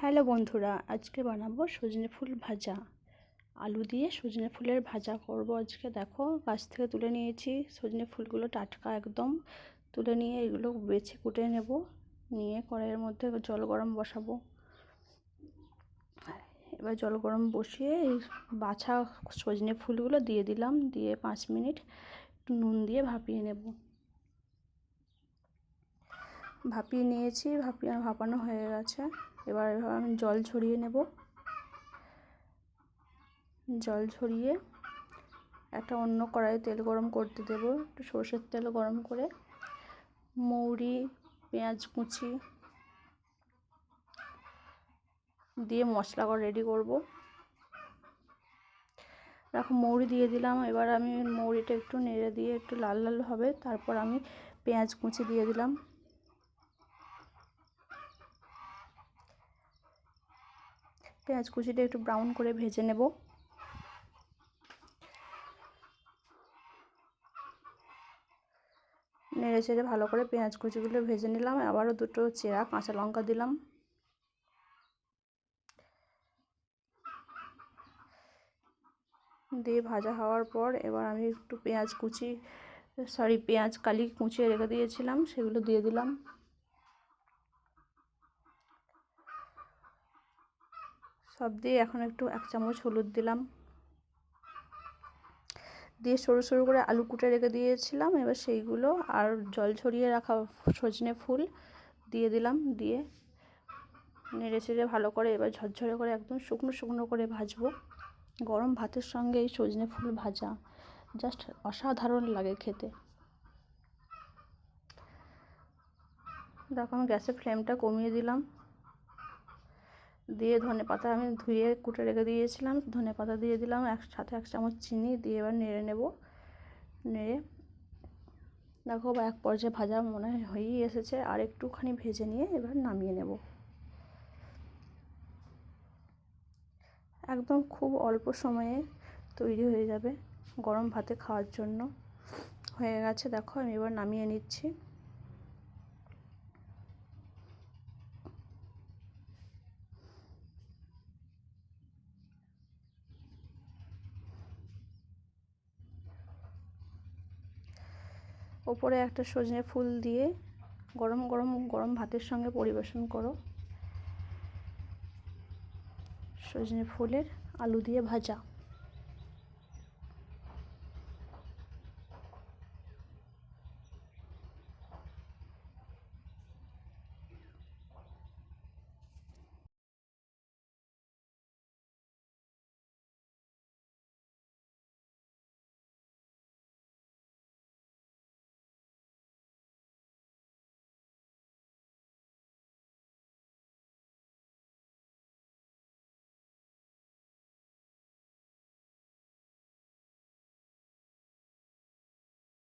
Hello বন্ধুরা, আজকে বানাবো সজনে ফুল ভাজা। আলু দিয়ে সজনে ফুলের ভাজা করব আজকে। দেখো, গাছ থেকে তুলে নিয়েছি সজনে ফুলগুলো, টাটকা একদম। তুলে নিয়ে এগুলো বেছে কুটে নেব। নিয়ে কড়াইয়ের মধ্যে জল গরম বসাবো। এবার জল গরম বসিয়ে এই বাছা সজনে ফুলগুলো দিয়ে দিলাম। দিয়ে 5 মিনিট একটু নুন দিয়ে ভাপিয়ে নেব। ভাপিয়ে নিয়েছি, ভাপানো হয়ে গেছে। এবার আমি জল ঝরিয়ে নেব। জল ঝরিয়ে একটা অন্য কড়াইয়ে তেল গরম করতে দেব। একটু সরষের তেল গরম করে মৌরি, পেঁয়াজ কুচি দিয়ে মশলা রেডি করব। দেখো, মৌরি দিয়ে দিলাম। এবার আমি মৌরিটা একটু নেড়ে দিয়ে একটু লাল লাল হবে, তারপর আমি পেঁয়াজ কুচি দিয়ে দিলাম। পেঁয়াজ কুচিটা একটু ব্রাউন করে ভেজে নেব। নেড়ে চেড়ে ভালো করে পেঁয়াজ কুচিগুলো ভেজে নিলাম। আবারও দুটো চেরা কাঁচা লঙ্কা দিলাম। দিয়ে ভাজা হওয়ার পর এবার আমি একটু পেঁয়াজ কালি কুচিয়ে রেখে দিয়েছিলাম, সেগুলো দিয়ে দিলাম। সব দিয়ে এখন একটু 1 চামচ হলুদ দিলাম। দিয়ে সরু সরু করে আলু কুটে রেখে দিয়েছিলাম, এবার সেইগুলো আর জল ঝরিয়ে রাখা সজনে ফুল দিয়ে দিলাম। দিয়ে নেড়ে চেড়ে ভালো করে এবার ঝরঝরে করে একদম শুকনো শুকনো করে ভাজবো। গরম ভাতের সঙ্গে এই সজনে ফুল ভাজা জাস্ট অসাধারণ লাগে খেতে। দেখো, আমি গ্যাসের ফ্লেমটা কমিয়ে দিলাম। দিয়ে ধনেপাতা আমি ধুয়ে কুটে রেখে দিয়েছিলাম, ধনেপাতা দিয়ে দিলাম। সাথে 1 চামচ চিনি দিয়ে এবার নেড়ে নেব। নেড়ে দেখো, এক পর্যায়ে ভাজা মনে হয় হয়েই এসেছে। আর একটুখানি ভেজে নিয়ে এবার নামিয়ে নেব। একদম খুব অল্প সময়ে তৈরি হয়ে যাবে গরম ভাতে খাওয়ার জন্য। হয়ে গেছে, দেখো আমি এবার নামিয়ে নিচ্ছি। ওপরে একটা সজনে ফুল দিয়ে গরম গরম গরম ভাতের সঙ্গে পরিবেশন করো। সজনে ফুলের আলু দিয়ে ভাজা।